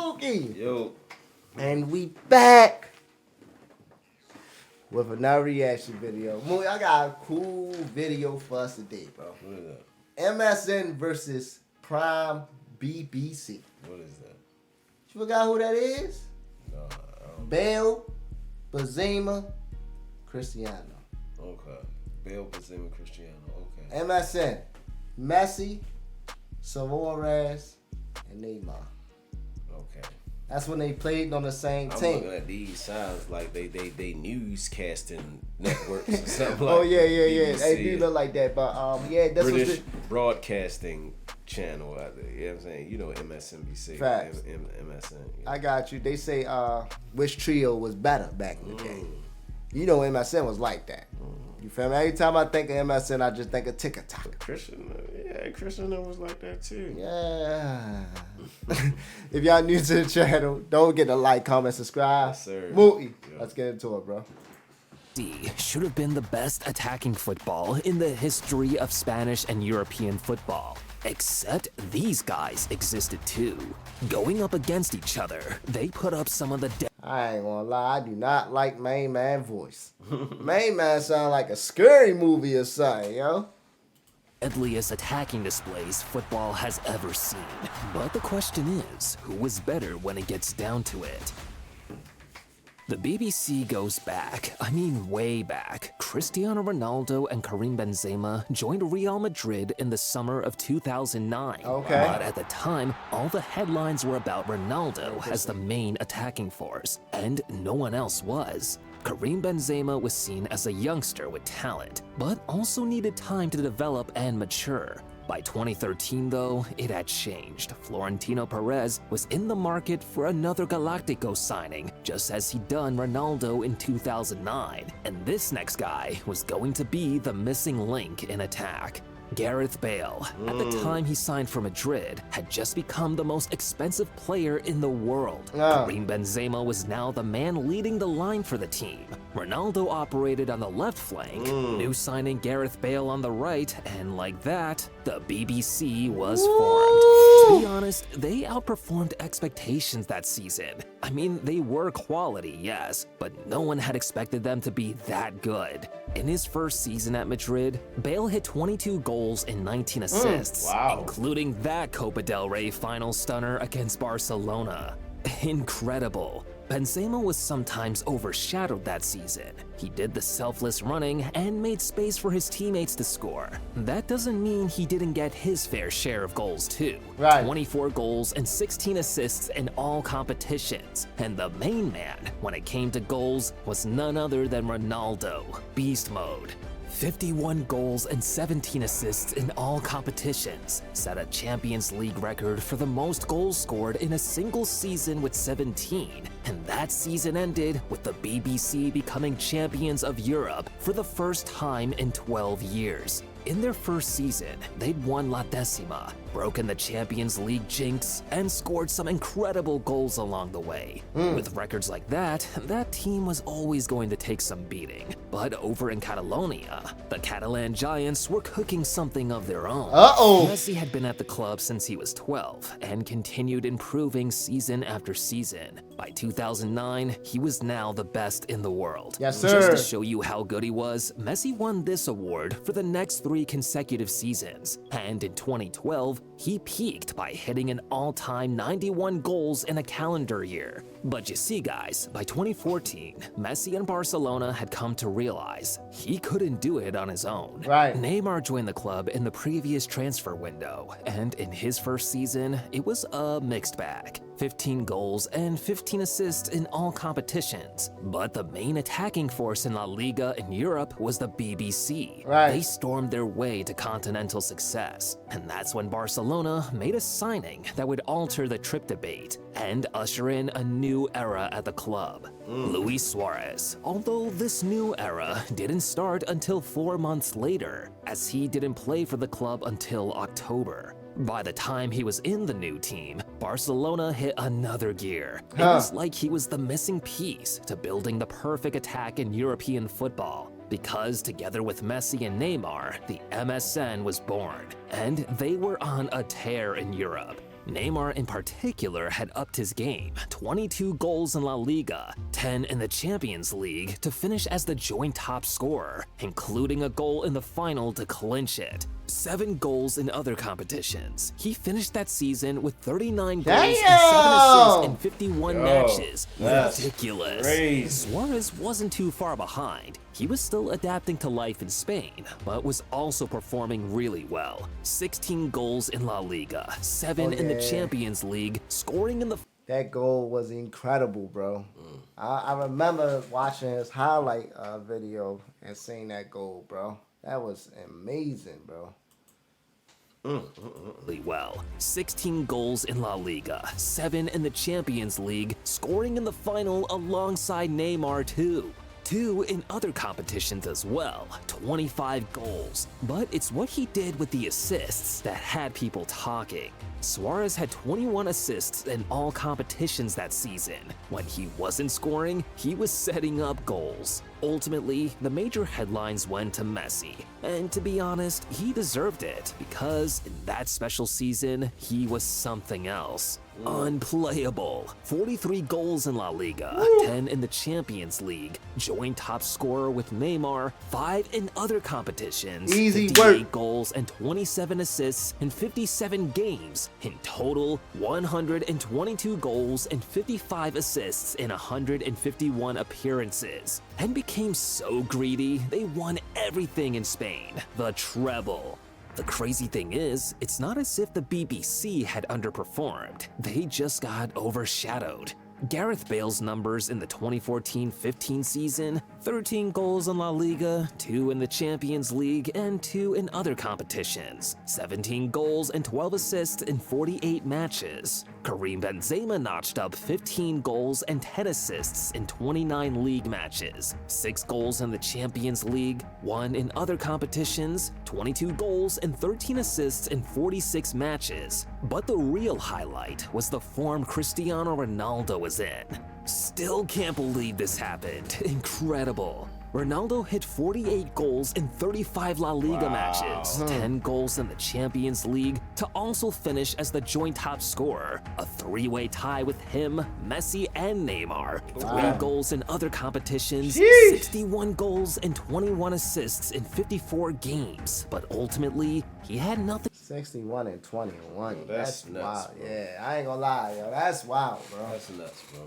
Mookie. Yo. And we back with another reaction video. Mookie, I got a cool video for us today, bro. What is that? MSN versus Prime BBC. What is that? You forgot who that is? No, I don't know. Bale, Benzema, Cristiano. Okay. Bale, Benzema, Cristiano. Okay. MSN, Messi, Suarez, and Neymar. Okay. That's when they played on the same I'm team. looking at these sounds like they newscasting networks or something like Oh yeah. BBC. They do look like that, but yeah, that's British what broadcasting channel out there. You know what I'm saying? You know MSNBC. Facts. MSN. Yeah. I got you. They say which trio was better back in the day. You know MSN was like that. You feel me? Every time I think of MSN, I just think of TikTok. Christian was like that too. Yeah. If y'all new to the channel, don't forget to like, comment, subscribe. Yes, sir. Mookie, Yeah. let's get into it, bro. Should have been the best attacking football in the history of Spanish and European football. Except these guys existed too. Going up against each other, they put up some of the I ain't gonna lie, I do not like Main Man voice. Main Man sound like a scary movie or something, yo. deadliest attacking displays football has ever seen. But the question is, who is better when it gets down to it? The BBC goes back, I mean way back. Cristiano Ronaldo and Karim Benzema joined Real Madrid in the summer of 2009. Okay. But at the time, all the headlines were about Ronaldo as the main attacking force, and no one else was. Karim Benzema was seen as a youngster with talent, but also needed time to develop and mature. By 2013, though, it had changed. Florentino Perez was in the market for another Galactico signing, just as he'd done Ronaldo in 2009. And this next guy was going to be the missing link in attack. Gareth Bale, at the time he signed for Madrid, had just become the most expensive player in the world. Karim Benzema was now the man leading the line for the team. Ronaldo operated on the left flank, new signing Gareth Bale on the right, and like that, the BBC was formed. To be honest, they outperformed expectations that season. I mean, they were quality, yes, but no one had expected them to be that good. In his first season at Madrid, Bale hit 22 goals and 19 assists, wow. including that Copa del Rey final stunner against Barcelona. Incredible. Benzema was sometimes overshadowed that season. He did the selfless running and made space for his teammates to score. That doesn't mean he didn't get his fair share of goals too. Right. 24 goals and 16 assists in all competitions. And the main man, when it came to goals, was none other than Ronaldo. Beast mode. 51 goals and 17 assists in all competitions, set a Champions League record for the most goals scored in a single season with 17. And that season ended with the BBC becoming champions of Europe for the first time in 12 years. In their first season, they'd won La Decima, broken the Champions League jinx, and scored some incredible goals along the way. With records like that, that team was always going to take some beating. But over in Catalonia, the Catalan Giants were cooking something of their own. Messi had been at the club since he was 12 and continued improving season after season. By 2009, he was now the best in the world. Yes, Just sir. to show you how good he was, Messi won this award for the next 3 consecutive seasons. And in 2012, he peaked by hitting an all-time 91 goals in a calendar year. But you see guys, by 2014, Messi and Barcelona had come to realize he couldn't do it on his own. Right. Neymar joined the club in the previous transfer window, and in his first season, it was a mixed bag. 15 goals and 15 assists in all competitions. But the main attacking force in La Liga in Europe was the BBC. Right. They stormed their way to continental success. And that's when Barcelona made a signing that would alter the trip debate and usher in a new era at the club. Luis Suarez. Although this new era didn't start until 4 months later, as he didn't play for the club until October. By the time he was in the new team, Barcelona hit another gear. It was like he was the missing piece to building the perfect attack in European football. Because together with Messi and Neymar, the MSN was born, and they were on a tear in Europe. Neymar in particular had upped his game, 22 goals in La Liga, 10 in the Champions League to finish as the joint top scorer, including a goal in the final to clinch it. 7 goals in other competitions. He finished that season with 39 goals and 7 assists in 51 matches. Ridiculous. Crazy. Suarez wasn't too far behind. He was still adapting to life in Spain, but was also performing really well. 16 goals in La Liga, 7 in the Champions League, scoring in the That goal was incredible, bro. I remember watching his highlight video and seeing that goal, bro. That was amazing, bro. well. 16 goals in La Liga, 7 in the Champions League, scoring in the final alongside Neymar too. 2 in other competitions as well, 25 goals. But it's what he did with the assists that had people talking. Suarez had 21 assists in all competitions that season. When he wasn't scoring, he was setting up goals. Ultimately, the major headlines went to Messi. And to be honest, he deserved it because in that special season, he was something else. Unplayable. 43 goals in La Liga, 10 in the Champions League, joint top scorer with Neymar, 5 in other competitions, Easy 58 work. goals and 27 assists in 57 games. In total, 122 goals and 55 assists in 151 appearances. And became so greedy, they won everything in Spain, the treble. The crazy thing is, it's not as if the BBC had underperformed, they just got overshadowed. Gareth Bale's numbers in the 2014-15 season, 13 goals in La Liga, 2 in the Champions League, and 2 in other competitions, 17 goals and 12 assists in 48 matches. Karim Benzema notched up 15 goals and 10 assists in 29 league matches, 6 goals in the Champions League, 1 in other competitions, 22 goals and 13 assists in 46 matches. But the real highlight was the form Cristiano Ronaldo was in. Still can't believe this happened. Incredible. Ronaldo hit 48 goals in 35 La Liga matches, 10 goals in the Champions League, to also finish as the joint top scorer, a 3-way tie with him, Messi, and Neymar, 3 goals in other competitions, 61 goals and 21 assists in 54 games, but ultimately, he had nothing 61 and 21. That's That's nuts, wild. bro. Yeah, I ain't gonna lie, yo. That's wild, bro. That's nuts, bro.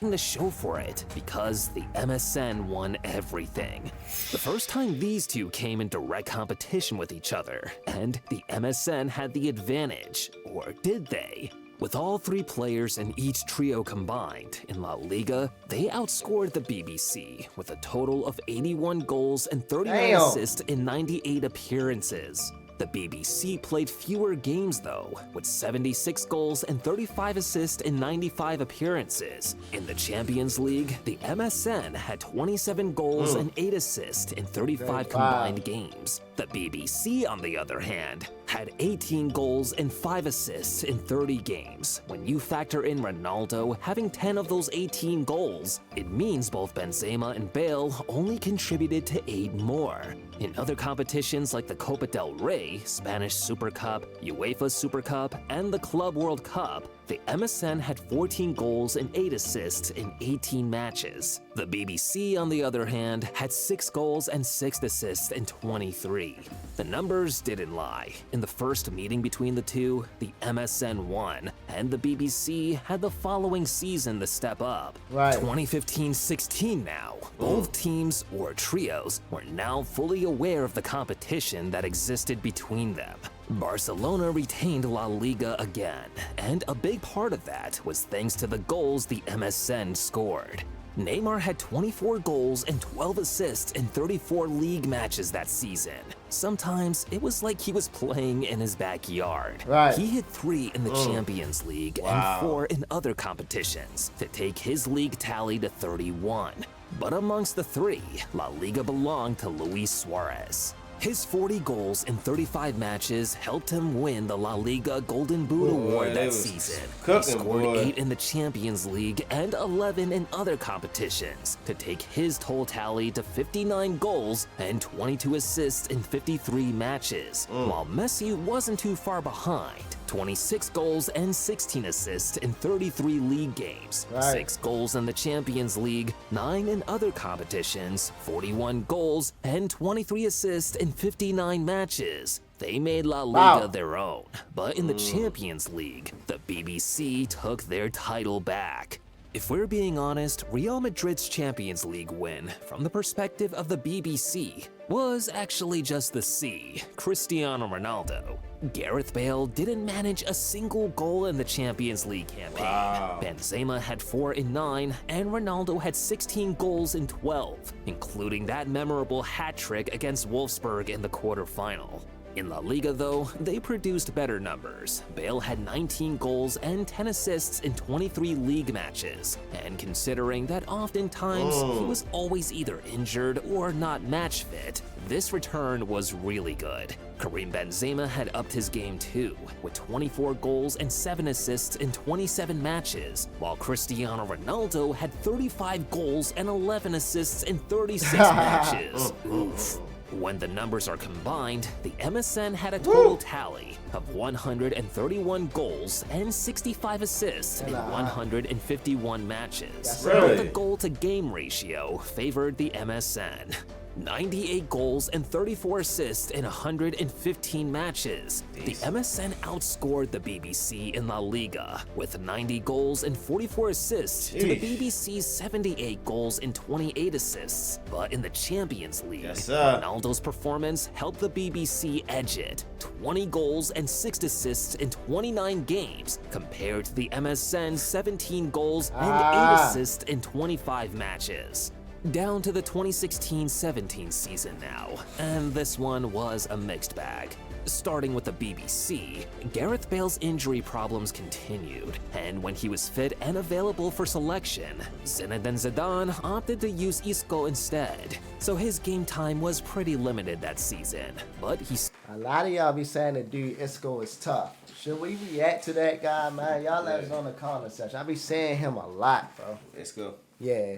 to show for it because the MSN won everything. The first time these two came in direct competition with each other, and the MSN had the advantage, or did they? With all 3 players in each trio combined, in La Liga, they outscored the BBC with a total of 81 goals and 39 assists in 98 appearances. The BBC played fewer games though, with 76 goals and 35 assists in 95 appearances. In the Champions League, the MSN had 27 goals and 8 assists in 35 combined games. The BBC, on the other hand, had 18 goals and 5 assists in 30 games. When you factor in Ronaldo having 10 of those 18 goals, it means both Benzema and Bale only contributed to 8 more. In other competitions like the Copa del Rey, Spanish Super Cup, UEFA Super Cup, and the Club World Cup, the MSN had 14 goals and 8 assists in 18 matches. The BBC, on the other hand, had 6 goals and 6 assists in 23. The numbers didn't lie. In the first meeting between the two, the MSN won, and the BBC had the following season to step up. 2015-16 now. Both teams, or trios, were now fully aware of the competition that existed between them. Barcelona retained La Liga again, and a big part of that was thanks to the goals the MSN scored. Neymar had 24 goals and 12 assists in 34 league matches that season. Sometimes it was like he was playing in his backyard. He hit 3 in the Champions League and 4 in other competitions to take his league tally to 31. But amongst the 3, La Liga belonged to Luis Suarez. His 40 goals in 35 matches helped him win the La Liga Golden Boot Award that season. He scored 8 in the Champions League and 11 in other competitions to take his total tally to 59 goals and 22 assists in 53 matches, while Messi wasn't too far behind. 26 goals and 16 assists in 33 league games, Right. 6 goals in the Champions League, 9 in other competitions, 41 goals and 23 assists in 59 matches. They made La Liga their own, but in the Champions League, the BBC took their title back. If we're being honest, Real Madrid's Champions League win, from the perspective of the BBC, was actually just the C, Cristiano Ronaldo. Gareth Bale didn't manage a single goal in the Champions League campaign. Benzema had 4 in 9, and Ronaldo had 16 goals in 12, including that memorable hat-trick against Wolfsburg in the quarterfinal. In La Liga, though, they produced better numbers. Bale had 19 goals and 10 assists in 23 league matches, and considering that oftentimes he was always either injured or not match fit, this return was really good. Karim Benzema had upped his game too, with 24 goals and 7 assists in 27 matches, while Cristiano Ronaldo had 35 goals and 11 assists in 36 matches. Oof. When the numbers are combined, the MSN had a total tally of 131 goals and 65 assists in 151 matches. But the goal-to-game ratio favored the MSN. 98 goals and 34 assists in 115 matches. The MSN outscored the BBC in La Liga with 90 goals and 44 assists to the BBC's 78 goals and 28 assists. But in the Champions League, Ronaldo's performance helped the BBC edge it. 20 goals and 6 assists in 29 games compared to the MSN's 17 goals and 8 assists in 25 matches. Down to the 2016-17 season now, and this one was a mixed bag. Starting with the BBC, Gareth Bale's injury problems continued, and when he was fit and available for selection, Zinedine Zidane opted to use Isco instead, so his game time was pretty limited that season, but A lot of y'all be saying the dude Isco is tough. Should we react to that guy, man? Y'all let us know in the comment section. I be saying him a lot, bro. Let's go. Yeah.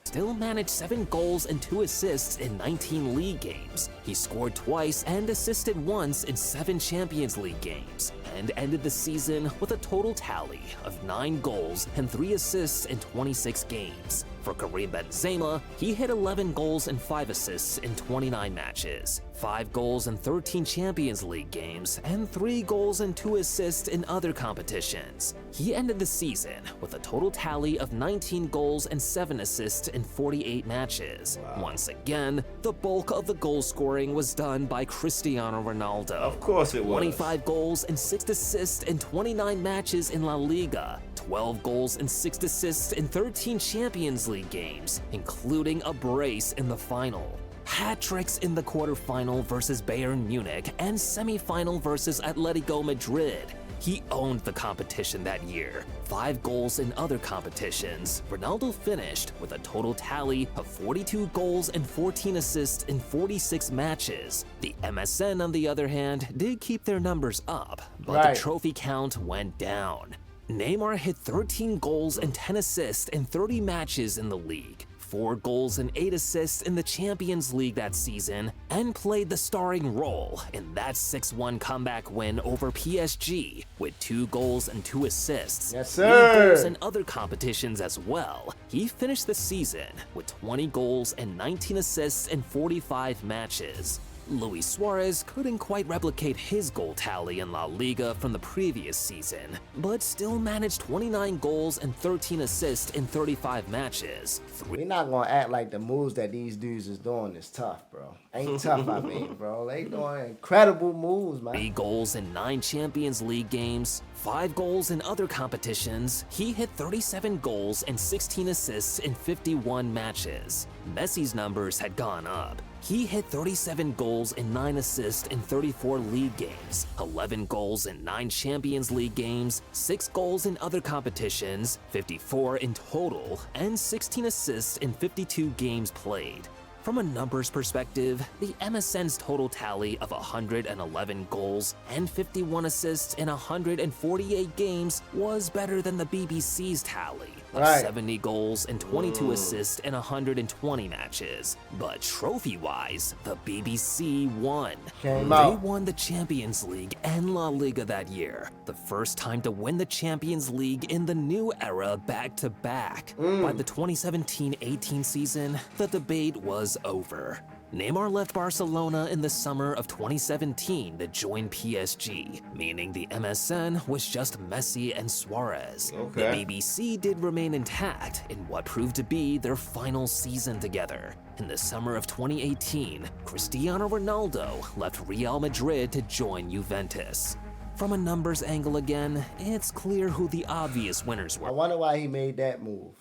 still managed 7 goals and 2 assists in 19 league games. He scored twice and assisted once in 7 Champions League games, and ended the season with a total tally of 9 goals and 3 assists in 26 games. For Karim Benzema, he hit 11 goals and 5 assists in 29 matches, 5 goals in 13 Champions League games, and 3 goals and 2 assists in other competitions. He ended the season with a total tally of 19 goals and 7 assists in 48 matches. Once again, the bulk of the goal scoring was done by Cristiano Ronaldo. Of course it was. 25 goals and 6 assists in 29 matches in La Liga, 12 goals and 6 assists in 13 Champions League games, including a brace in the final. Hat-tricks in the quarterfinal versus Bayern Munich and semifinal versus Atletico Madrid. He owned the competition that year. 5 goals in other competitions. Ronaldo finished with a total tally of 42 goals and 14 assists in 46 matches. The MSN, on the other hand, did keep their numbers up, but the trophy count went down. Neymar hit 13 goals and 10 assists in 30 matches in the league, 4 goals and 8 assists in the Champions League that season, and played the starring role in that 6-1 comeback win over PSG with 2 goals and 2 assists. Yes, He had sir. goals in other competitions as well. He finished the season with 20 goals and 19 assists in 45 matches. Luis Suarez couldn't quite replicate his goal tally in La Liga from the previous season, but still managed 29 goals and 13 assists in 35 matches. We're not gonna act like the moves that these dudes is doing is tough, bro. Ain't tough, I mean, bro. They doing incredible moves, man. 3 goals in 9 Champions League games, 5 goals in other competitions. He hit 37 goals and 16 assists in 51 matches. Messi's numbers had gone up. He hit 37 goals and 9 assists in 34 league games, 11 goals in 9 Champions League games, 6 goals in other competitions, 54 in total, and 16 assists in 52 games played. From a numbers perspective, the MSN's total tally of 111 goals and 51 assists in 148 games was better than the BBC's tally of Right. 70 goals and 22 assists in 120 matches. But trophy-wise, the BBC won. Came They out. won the Champions League and La Liga that year, the first time to win the Champions League in the new era back-to-back. By the 2017-18 season, the debate was over. Neymar left Barcelona in the summer of 2017 to join PSG, meaning the MSN was just Messi and Suarez. Okay. The BBC did remain intact in what proved to be their final season together. In the summer of 2018, Cristiano Ronaldo left Real Madrid to join Juventus. From a numbers angle again, it's clear who the obvious winners I were. wonder why he made that move.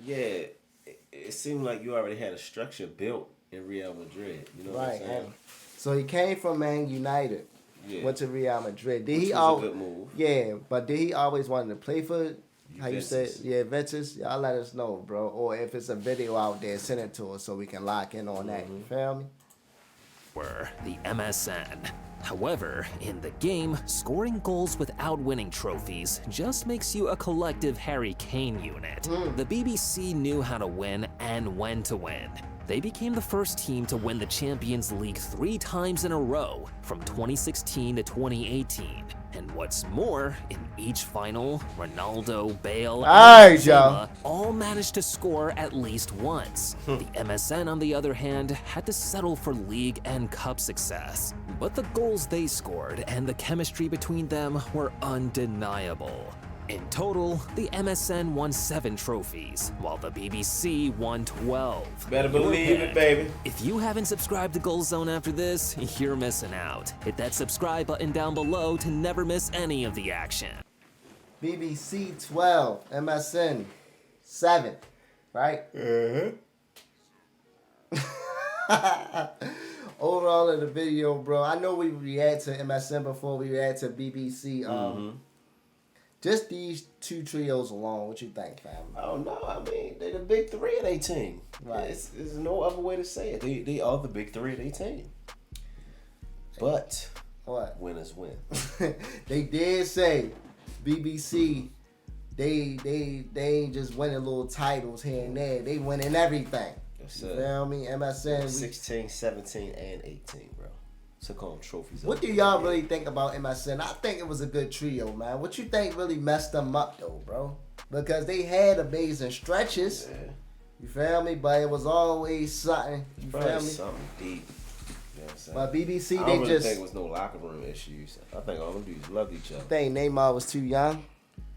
Yeah, it seemed like you already had a structure built in Real Madrid. You know what I'm Right. saying? So he came from Man United, Yeah. went to Real Madrid. Did Which he was a al- good move. Yeah, but did he always wanted to play for? How you said? Juventus. Yeah, Juventus. Y'all let us know, bro. Or if it's a video out there, send it to us so we can lock in on that. You feel me? Were the MSN. However, in the game, scoring goals without winning trophies just makes you a collective Harry Kane unit. The BBC knew how to win and when to win. They became the first team to win the Champions League 3 times in a row, from 2016 to 2018. And what's more, in each final, Ronaldo, Bale, Alright, and y'all. Benzema all managed to score at least once. The MSN, on the other hand, had to settle for league and cup success. But the goals they scored and the chemistry between them were undeniable. In total, the MSN won 7 trophies, while the BBC won 12. Better Your believe pick. it, baby. If you haven't subscribed to Goal Zone after this, you're missing out. Hit that subscribe button down below to never miss any of the action. BBC 12, MSN 7, right? Overall of the video, bro. I know we react to MSN before we react to BBC. Just these 2 trios alone, what you think, fam? I don't know. I mean, they're the big 3 of their team. Right. There's no other way to say it. They are the big 3 of their team. But What? winners win. They did say BBC. They ain't just winning little titles here and there. They winning everything. Yes, You sir. feel me? MSN. 16, 17, and 18, bro. Took home trophies. What do y'all really think about MSN? I think it was a good trio, man. What you think really messed them up, though, bro? Because they had amazing stretches. Yeah. You feel me? But it was always something. You Probably feel me? something deep. You know what I'm saying? But BBC, I they don't really just think it was no locker room issues. I think all them dudes loved each other. think Neymar was too young.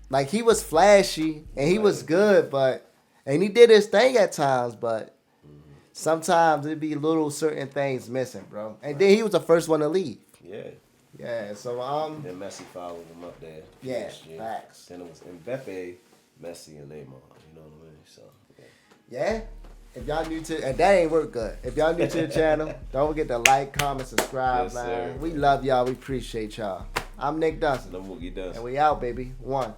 Like, he was flashy and he was good, and he did his thing at times, but sometimes it'd be little certain things missing, bro. And then he was the first one to leave. Yeah. Yeah, so Then Messi followed him up there. Yeah, next year. facts. Then it was Mbappe, Messi, and Neymar. You know what I mean? So, yeah. Yeah. If y'all new to, and that ain't work good. If y'all new to the channel, don't forget to like, comment, subscribe, Yes, man. sir. We love y'all. We appreciate y'all. I'm Nick Dunson, No Moogie does. and we out, baby. 1.